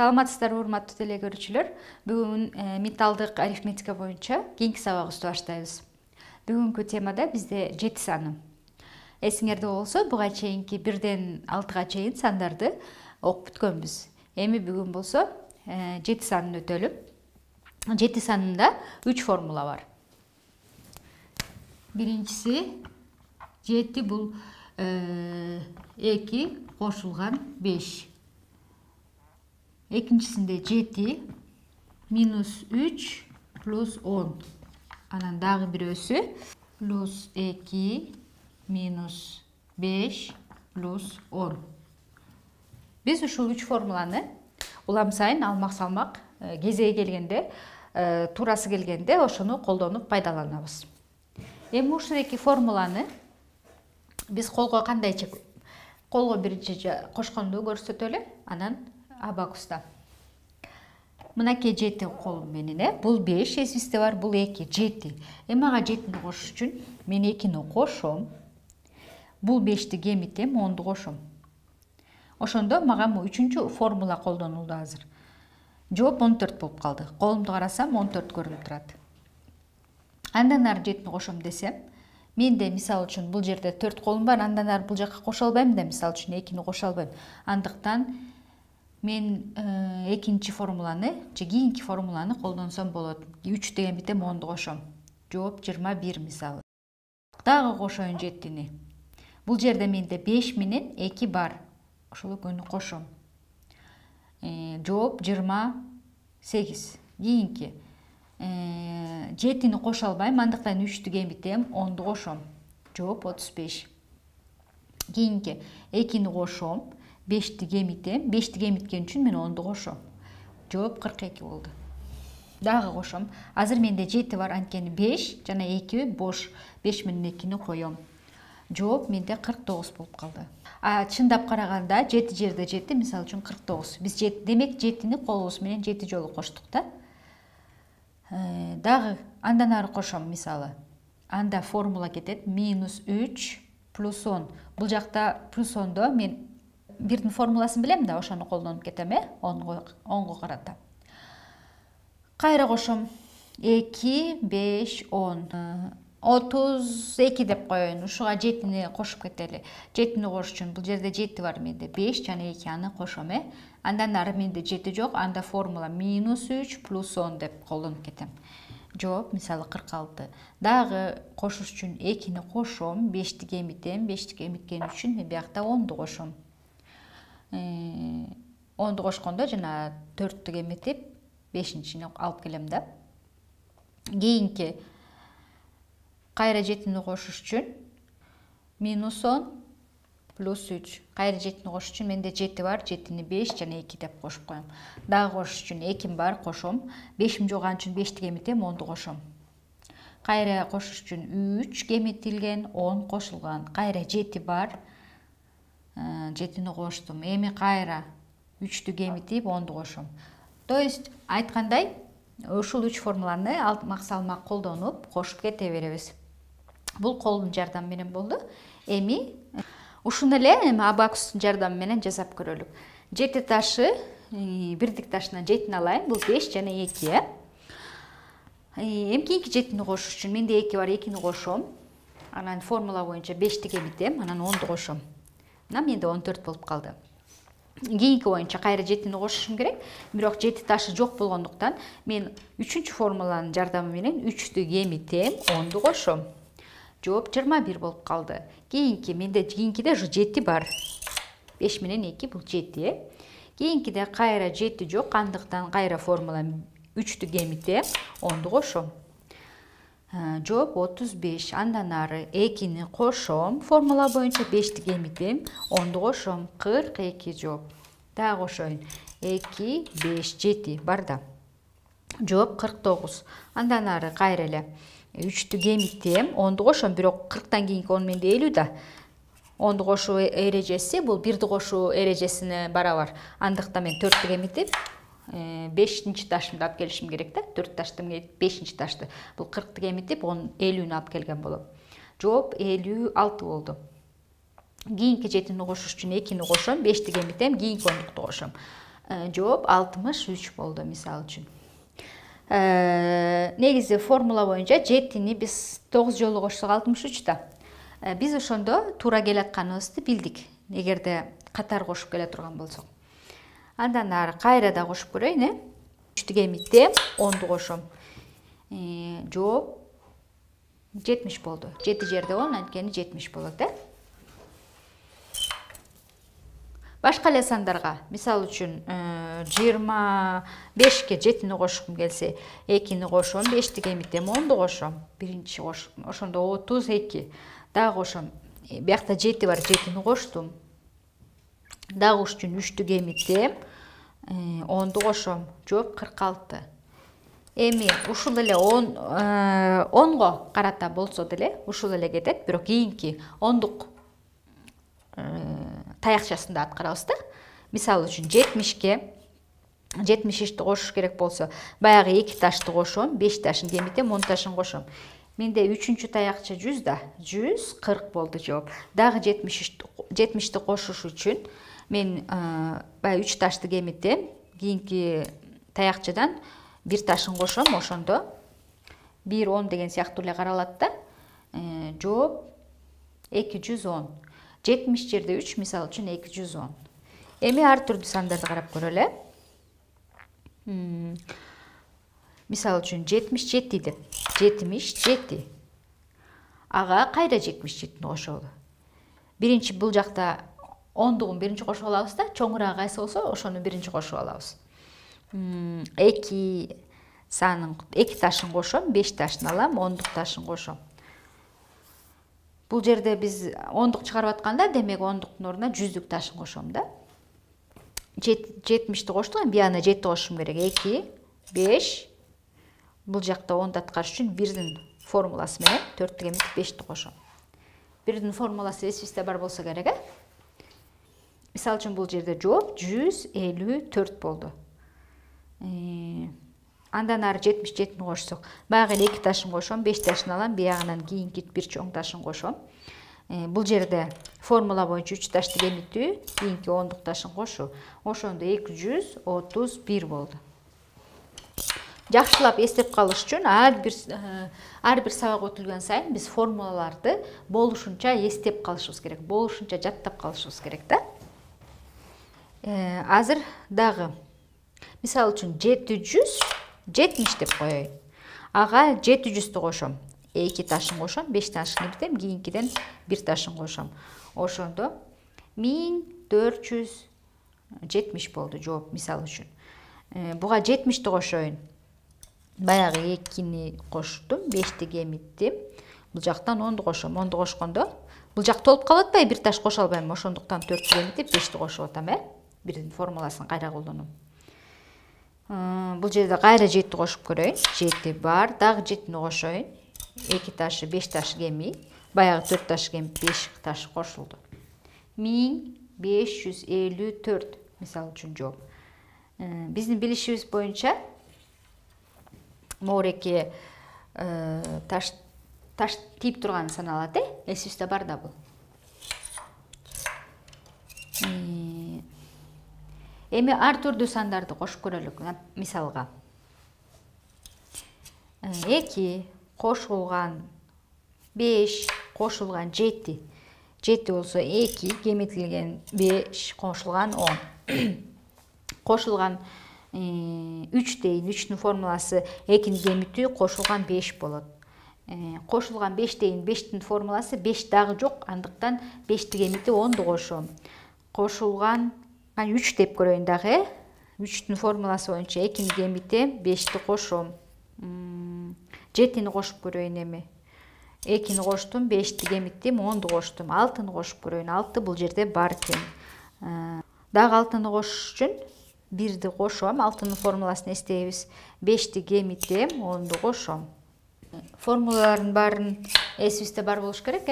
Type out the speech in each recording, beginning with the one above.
Саламатсыздарбы, урматтуу теле көрүүчүлөр. Бүгүн менталдык арифметика боюнча кийинки сабагыбызды баштайбыз. Бүгүнкү темада бизде 7 саны. Эсиңерде болсо, буга чейинки 1ден 6га чейин сандарды окуп бүткөнбүз. Эми бүгүн болсо 7 санын өтөлүп. 7 санында 3 формула бар. Биринчиси 7 бул 2 кошулган 5. Экинчисинде 7 минус 3 плюс 10. Анан дагы бирөөсү плюс 2 минус 5 плюс 10. Биз ушул 3 формуланы улам сайын алмак салмак кезеги келгенде, туурасы келгенде ошону колдонуп пайдаланабыз. Эми ушул эки формуланы биз колго кандайча колго биринчи кошконду көрсөтөлү, анан абакуста. Мынакей 7 колум менен, бул 5 эсибизде бар, бул 2, 7. Эми ага 7-ни кошуш үчүн мен 2-ни кошом. Бул 5-ти кемитем, 10-ду кошом. Ошондо мага 3-чү формула колдонулду азыр. Жооп 14 болуп калды. Колумду карасам 14 көрүнүп турат. Андан ары 7-ни кошом десем, менде мисалы үчүн бул жерде 4 колум бар, андан ары бул жакка кошо албайм да, мисалы үчүн 2-ни кошо албайм. Андыктан мен экинчи формуланы, кийинки формуланы колдонсом болот. 3 деген битем 10-ду кошом. Жооп 21 мисалы. Дагы кошоюн 7-ни. Бул жерде менде 5 менен 2 бар. Ошол экөөнү кошом. Жооп 28. Кийинки 7-ни кошо албайм, андыктан 3-тү кемитем, 10-ду кошом. Жооп 35. Кийинки 2-ни кошом. 5-ти кемитем. 5-ти кемиткен үчүн мен 10-ду кошом. Жооп 42 болду. Дагы кошом. Азыр менде 7 бар, анткени 5 жана 2 бош. 5 менен 2-ни коем. Жооп менде 49 болуп калды. Чындап караганда 7 жерде 7, мисалы үчүн 49. Биз демек 7-ни колубуз менен 7 жолу коштук да. Дагы андан ары кошом, мисалы. Анда формула кетет минус 3 плюс 10. Бул жакта плюс 10до мен 1-дин формуласын билем да, ошону колдонуп кетем, 10го карата. Кайра кошом. 2, 5, 10. 32 деп коеюн. Ушуга 7-ни кошуп кетели. 7-ни кошуш үчүн бул жерде 7 бар менде. 5 жана 2 аны кошом, Андан ары менде 7 жок. Анда формула минус 3 плюс 10 деп колдонуп кетем. Жооп мисалы 46. Дагы кошуш үчүн 2-ни кошом, 5-ти кемитем. 5-ти кемиткен үчүн мен биякта 10-ду кошом. 10-ду кошкондо жана 4-тү кемитип 5-чини алып келем да. Кийинки кайра 7-ни кошуш үчүн минус 10 плюс 3. Кайра 7-ни кошуш үчүн менде 7 бар, 7-ни 5 жана 2 деп кошуп коем. Дагы кошуш үчүн 2 бар, кошом. 5 жоган үчүн 5-ти кемитем, 10-ду кошом. Кайра кошуш үчүн 3 кемитилген, 10 кошулган. Кайра 7 бар. 7-ни коштум. Эми кайра 3-тү кемитип 10-ду кошом. То есть айткандай, ушул 3 формуланы алмак салмак колдонуп кошуп кете беребиз. Бул колдун жардамы менен болду. Эми ушуну эле абакустун жардамы менен жасап көрөлү. 7 ташы, бирдик ташынан 7-ни алайын. Бул 5 жана 2, Эми кийинки 7-ни кошуш үчүн менде 2 бар, 2-ни кошом. Анан формула боюнча 5-ти кемитем, анан 10-ду кошом. Мына менде 14 болуп калды. Кийинки боюнча кайра 7-ни кошушум керек. Бирок 7 ташы жок болгондуктан мен 3-чү формуланын жардамы менен 3-тү кемитем, 10-ду кошом. Жооп 21 болуп калды. Кийинкиде 7 бар. 5 менен 2 бул 7. Кийинкиде кайра 7 жок, андыктан кайра формула 3-тү кемитем, 10-ду кошом. Жооп 35. Андан ары 2-ни кошом. Формула боюнча 5-ти кемитем, 10-ду кошом. 42 жооп. Дагы кошоюн. 2, 5, 7 бар да. Жооп 49. Андан ары кайра эле 3-тү кемитем, 10-ду кошом. Бирок 40тан кийинки 10 менде 50 да. 10-ду кошуу эрежеси бул 1-ди кошуу эрежесине барабар. Андыктан мен 4-тү кемитип 5-чи ташымды алып келишим керек да. 4 таштым, 5-чи ташты. Бул 40-ты кемитип 50-нү алып келген болом. Жооп 56 болду. Кийинки 7-ни кошуш үчүн 2-ни кошом, 5-ти кемитем, кийинки 10-дукту кошом. Жооп 63 болду мисалы үчүн. Негизи формула боюнча 7-ни биз 9 жолу кошсок 63 да. Биз ошондо туура келатканыбызды билдик. Эгерде катар кошуп келе турган болсок. Андан ары кайра да кошуп көрөйүн, 3-тү эмиттем, 10-ду кошом. Жооп 70 болду. 7 жерде 10, анткени 70 болот, Башка эле сандарга, мисалы үчүн, 25ке 7-ни кошкум келсе, 2-ни кошом, 5-ти эмиттем, 10-ду кошом. Биринчи кошум, ошондо 32. Дагы кошом. Биякта 7 бар, 7-ни коштум. Дагы үчүн 3-тү эмиттем, 10-ду кошом. Жооп 46. Эми ушул эле 10го карата болсо деле, ушул эле кетет, бирок кийинки 10-дук таякчасында аткарабыз да. Мисалы үчүн 70ке 73-ти кошуш керек болсо, баягы 2 ташты кошом, 5 ташын эмиттем, 10 ташын кошом. Менде 3-чү таякча 100 да, 140 болду жооп. Дагы 70-ти кошуш үчүн мен баягы 3 ташты эмиттем, кийинки таякчадан 1 ташын кошом, ошондо 1-10 деген сыяктуу эле каралат да. Жооп 210. 70 жерде 3, мисалы үчүн 210. Эми ар түрдүү сандарды карап көрөлү. Мисалы үчүн 77 деп. 77. Ага кайра 77-ни кошолу. Биринчи бул жакта 10-дугун биринчи кошуп алабыз да, чоңураак кайсы болсо ошону биринчи кошуп алабыз. 2 санын 2 ташын кошом, 5 ташын алам, 10-дук ташын кошом. Бул жерде биз 10-дук чыгарып атканда, демек 10-дуктун ордуна 100-дүк ташын кошом да. 70-ти коштук, эми бияна 7 кошушум керек. 2, 5. Бул жакта 10-ду аткарыш үчүн 1-дин формуласы менен 4-тү эмитип 5-ти кошом. 1-дин формуласы эсибизде бар болсо керек, Мисалы үчүн бул жерде жооп 154 болду. Андан ары 77-ни кошсок, баягы 2 ташын кошом, 5 ташын алам, биягынан кийинки 1 чоң ташын кошом. Бул жерде формула боюнча 3 ташты эмиттүү, кийинки 10-дук ташын кошуу. Ошондо 231 болду. Жакшылап эстеп калыш үчүн ар бир сабак өтүлгөн сайын биз формулаларды болушунча эстеп калышыбыз керек, болушунча жаттап калышыбыз керек да. Азыр дагы мисалы үчүн 770 деп коеюн. Ага 700-тү кошом. 2 ташын кошом, 5 ташын эмитем, кийинкиден 1 ташын кошом. Ошондо 1470 болду жооп, мисалы үчүн. Буга 70-ти кошоюн. Баягы 2-ни коштум, 5-ти эмиттим. Бул жактан 10-ду кошом. 10-ду кошкондо бул жак толуп калып атпайбы, 1 таш кошо албайм. Ошондуктан 4-тү эмитип 5-ти кошуп атам, Бирдин формуласын кайра колдонум. Бул жерде кайра 7 кошуп көрөйүн. 7 бар, дагы 7-ни кошоюн. 2 ташы, 5 ташы кеми, баягы 4 ташы кеми, 5 ташы кошулду. 1554 мисалы үчүн жооп. Биздин билишибиз боюнча моореке таш тийип турган саналат, эсибизде бар да бул. Эми ар түрдүү сандарды кошуп көрөлүк. Мисалга 2 кошулган 5 кошулган 7. 7 болсо 2 кемитилген 5 кошулган 10. Кошулган 3 дейин. 3-түн формуласы 2-ни кемитүү кошулган 5 болот. Кошулган 5 дейин. 5-тин формуласы 5 дагы жок. Андыктан 5-ти кемитип 10-ду кошом. Кошулган 3 деп көрөйүн дагы. 3-түн формуласы боюнча 2-ни кемитем, 5-ти кошом. 7-ни кошуп көрөйүн эми. 2-ни коштум, 5-ти кемиттим, 10-ду коштум. 6-ны кошуп көрөйүн. 6 бул жерде бар экен. Дагы 6-ны кошуш үчүн 1-ди кошом. 6-нын формуласын эстейбиз. 5-ти кемиттем, 10-ду кошом. Формулалардын баарын эсибизде бар болуш керек,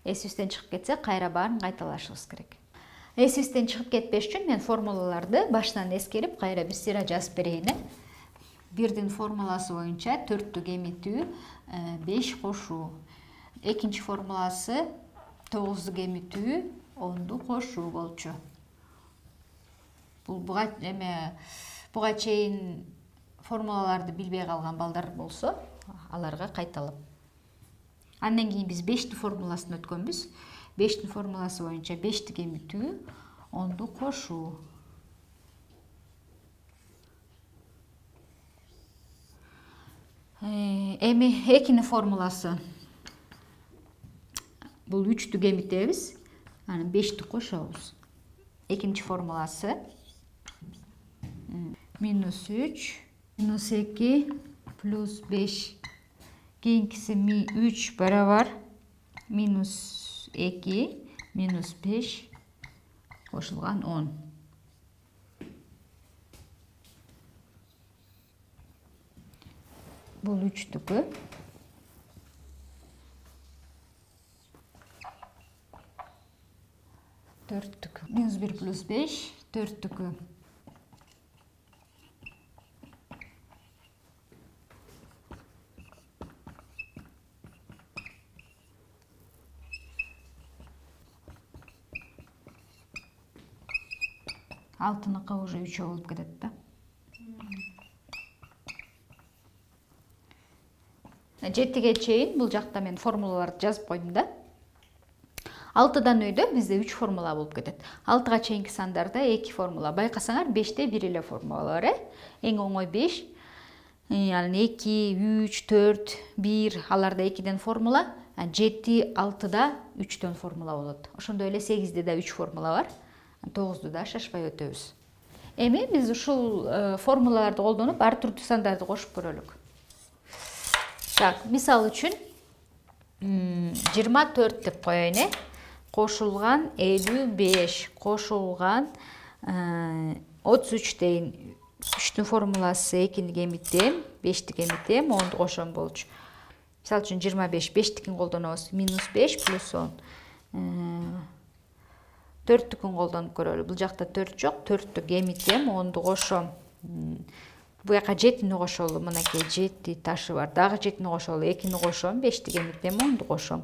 Эсибизден чыгып кетсе, кайра баарын кайталашыбыз керек. Эсибизден чыгып кетпеш үчүн мен формулаларды башынан эскерип, кайра бир сыйра жазып берейин. 1-дин формуласы боюнча 4-тү кемитүү, 5 кошуу. 2-нчи формуласы 9-ду кемитүү, 10-ду кошуу болчу. буга чейин формулаларды билбей калган балдар болсо, аларга кайталап. Андан кийин биз 5-ти формуласын өткөнбүз. 5-тин формуласы боюнча 5-ти кемитүү, 10-ду кошуу. Эми 2-нин формуласы. Бул 3-тү кемитебиз, анан 5-ти кошобуз. 2-нчи формуласы -3 -2 плюс 5. Кийинкиси 3 барабар -2 -5 кошулган 10. Бул 3-түкү. -1 плюс 5, 4-түкү. Алтыныкы уже 3 болуп кетет да. Жетиге чейин бул жакта мен формулаларды жазып койдум да. 6-дан өйдө бизде 3 формула болуп кетет. 6-га чейинки сандарда 2 формула. Байкасаңар 5-те бир эле формула бар, Эң оңой 5. Анан 2, 3, 4, 1 аларда 2ден формула, 7, 6-да 3төн формула болот. Ошондой эле 8-де да 3 формула бар. 9-ду да шашпай өтөбүз. Эми биз ушул формулаларды колдонуп ар түрдүү сандарды кошуп көрөлүк. Так, мисал үчүн 24 деп коеюн, кошулган 55, кошулган 33 дейин. 3-түн формуласы 2-ни кемитем, 5-ти кемитем, 10-ду кошом болчу. Мисал үчүн 25, 5-тикин колдонобуз, -5 плюс 10. 4-түкүн колдонуп көрөлү. Бул жакта 4 жок, 4-тү кемитем, 10-ду кошом. Бу жака 7-ни кошолу, мынакей 7 ташы бар. Дагы 7-ни кошолу, 2-ни кошом, 5-ти кемитем, 10-ду кошом.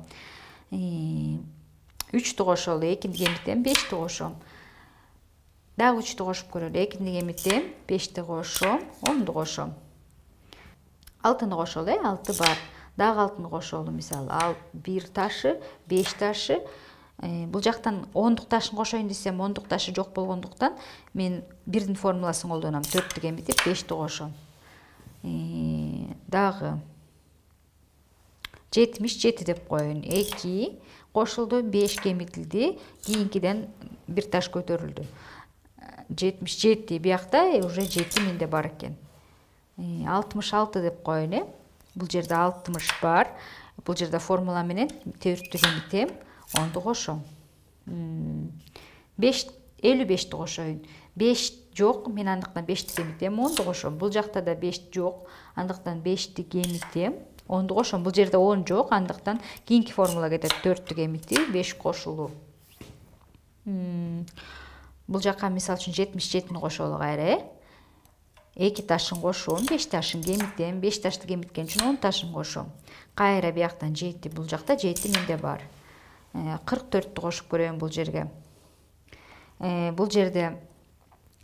3-тү кошолу, 2-ни кемитем, 5-ти кошом. Дагы 3-тү кошуп көрөлү, 2-ни кемитем, 5-ти кошом, 10-ду кошом. 6-ны кошолу, 6 бар. Дагы 6-ны кошолу, мисалы, 1 ташы, 5 ташы. Бул жактан 10-дук ташын кошоюн десем, 10-дук ташы жок болгондуктан мен 1-дин формуласын колдоном. 4-тү кемитип, 5-ти кошом. Дагы 77 деп коеюн. 2 кошулду, 5 кемитилди, кийинкиден 1 таш көтөрүлдү. 77 биякта уже 7 менде бар экен. 66 деп коеюн. Бул жерде 60 бар. Бул жерде формула менен 4-тү кемитем, 10-ду кошом. 55-ти кошоюн. 5 жок, мен андыктан 5-ти кемитем, 10-ду кошом. Бул жакта да 5 жок, андыктан 5-ти кемитем, 10-ду кошом. Бул жерде 10 жок, андыктан кийинки формула кетет. 4-тү кемитип, 5 кошулуу. Бул жака мисал үчүн 77-ни кошолу кайра. 2 ташын кошом, 5 ташын кемитем, 5 ташты кемиткен үчүн 10 ташын кошом. Кайра бияктан 7, бул жакта 7 менде бар. 44-тү кошуп көрөйүн бул жерге. Бул жерде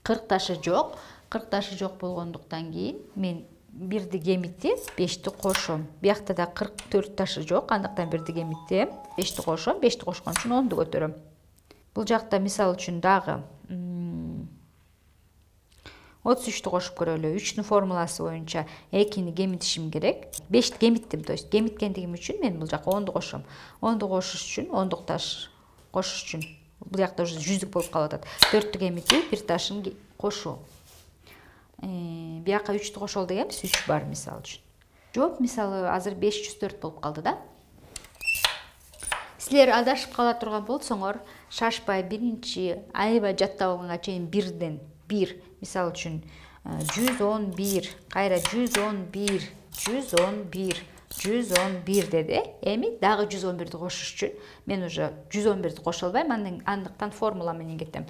40 ташы жок. 40 ташы жок болгондуктан кийин мен 1-ди кемитип, 5-ти кошом. Биякта да 44 ташы жок, андыктан 1-ди кемитем, 5-ти кошом, 5-ти кошкон үчүн 10-ду көтөрөм. Бул жакта мисал үчүн дагы 33-тү кошуп көрөлү. 3-түн формуласы боюнча 2-ни кемитишим керек. 5-ти кемиттим, то есть кемиткендигим үчүн мен бул жака 10-ду кошом. 10-ду кошуш үчүн, 10-дук таш кошуш үчүн бул жакта уже 100-дүк болуп калып атат. 4-тү кемитип, 1 ташын кошуу. Бияка 3-тү кошол дегенбиз, 3 бар мисал үчүн. Жооп мисалы азыр 504 болуп калды да. Силер адашып кала турган болсоңор, шашпай биринчи аябай жаттап алганга чейин 1-ден 1, мисал үчүн 111, кайра 111, 111, 111 деди. Эми дагы 111-ди кошуш үчүн мен уже 111-ди кошо албайм, андыктан формула менен кетем.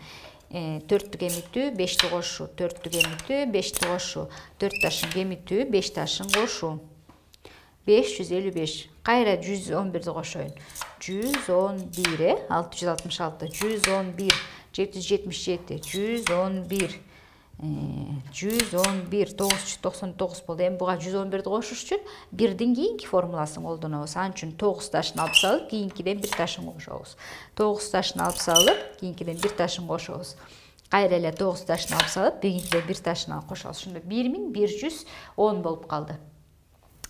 4-тү кемитүү, 5-ти кошуу, 4-тү кемитүү, 5-ти кошуу, 4 ташын кемитүү, 5 ташын кошуу. 555. Кайра 111'di кошоюн. 111, 666, 111, 777, 111, 111, 999 болду. Эми буга 111'di кошуш үчүн бирдин кийинки формуласын колдонобуз. Ал үчүн 9 ташын алып салып, кийинкиден 1 ташын кошобуз. 9 ташын алып салып, кийинкиден 1 ташын кошобуз. Кайра эле 9 ташын алып салып, кийинкиден 1 ташын алып кошобуз. Ошондо 1110 болуп калды.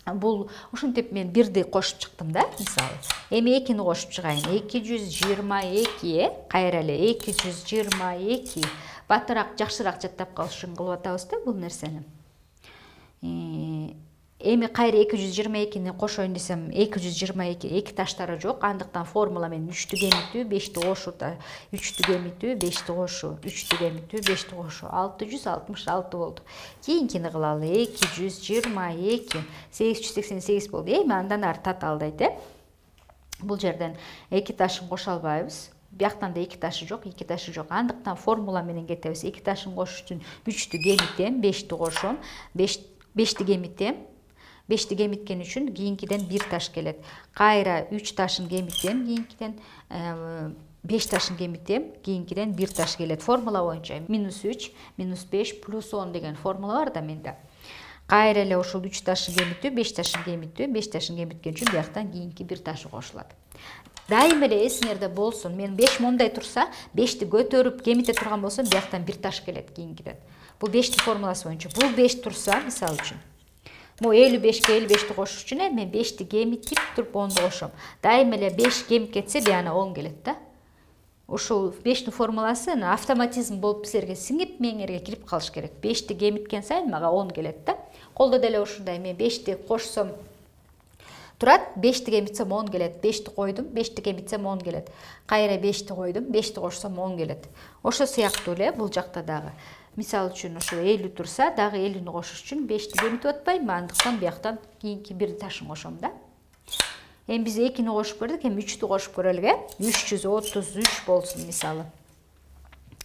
Бул ушинтип мен бирди кошуп чыктым да, мисалы. Эми 2-ни кошуп чыгайын. 222, кайра эле 222. Батыраак, жакшыраак жаттап калыш үчүн кылып атабыз да бул нерсени. Эми кайра 222-ни кошоюн десем, 222 эки таштары жок. Андыктан формула мен 3-тү кемитүү, 5-ти кошуу, 3-тү кемитүү, 5-ти кошуу, 3-тү кемитүү, 5-ти кошуу, 666 болду. Кийинкини кылалы. 222, 888 болду. Эми андан ары таталдайт, Бул жерден 2 ташын кошо албайбыз. Бияктан да 2 ташы жок, 2 ташы жок. Андыктан формула менен кетебиз. 2 ташын кошуш үчүн 3-тү кемитем, 5-ти кошом, 5-ти кемитем. 5-ти кемиткен үчүн кийинкиден 1 таш келет. Кайра 3 ташын кемитем, кийинкиден 5 ташын кемитем, кийинкиден 1 таш келет. Формула боюнча -3, -5, +10 деген формула бар да менде. Кайра эле ушул 3 ташын кемитүү, 5 ташын кемитүү, 5 ташын кемиткен үчүн бияктан кийинки 1 ташы кошулат. Дайыма эле эсиңерде болсун, мен 5 мондай турса, 5-ти көтөрүп кемите турган болсом, бияктан 1 таш келет кийинкиден. Бул 5-ти формуласы боюнча. Бул 5 турса, мисалы үчүн. Мо 55-ке 55-ти кошуш үчүн мен 5-ти кемитип туруп 10'ду кошом. Дайыма эле 5 кемип кетсе, бияна 10 келет да. Ушул 5'тин формуласы автоматизм болуп силерге сиңип, мээңерге кирип калыш керек. 5'ти кемиткен сайын мага 10 келет да. Колдо деле ушундай, мен 5'ти кошсом турат, 5'ти кемитсем 10 келет. 5'ти койдум, 5'ти кемитсем 10 келет. Кайра 5'ти койдум, 5'ти кошсом 10 келет. Ошо сыяктуу эле бул жакта дагы. Мисалы үчүн ошо 50 турса, дагы 50'ни кошуш үчүн 5'ти кемитип атпайм, андыктан бияктан кийинки 1 ташын кошом да. Эми биз 2'ни кошуп көрдүк, эми 3'тү кошуп көрөлүк, 333 болсун мисалы.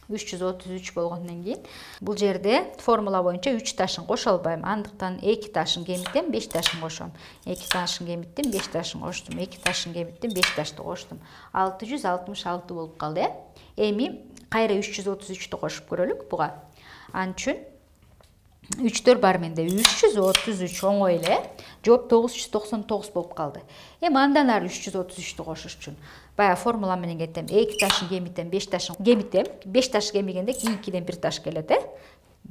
333 болгондон кийин бул жерде формула боюнча 3 ташын кошо албайм. Андыктан 2 ташын кемитем, 5 ташын кошом. 2 ташын кемиттим, 5 ташын коштум. 2 ташын кемиттим, 5 ташты коштум. 666 болуп калды. Эми кайра 333'тү кошуп көрөлүк буга. Ал үчүн 3-төр бар менде 333 оңой эле. Жооп 999 болуп калды. Эми андан ары 333'тү кошуш үчүн бая формула менен кетем. 2 ташын кемитем, 5 ташын кемитем. 5 таш кемигенде кийинкиден 1 таш келет,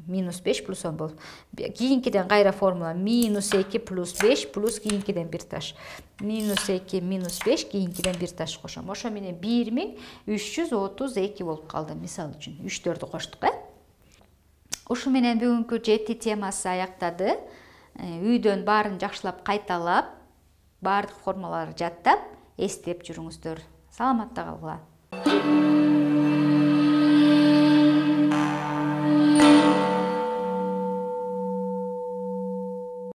-5 + 10 болот. Кийинкиден кайра формула -2 + 5 плюс кийинкиден 1 таш. -2 - 5 кийинкиден 1 таш кошом. Ошо менен 1332 болуп калды, мисалы үчүн. 3-төрдү коштук, Ушу менен бүгүнкү 7 темасы аяктады. Үйдөн баарын жакшылап кайталап, баардык формулаларды жаттап, эстеп жүрүңүздөр. Саламатта калгыла.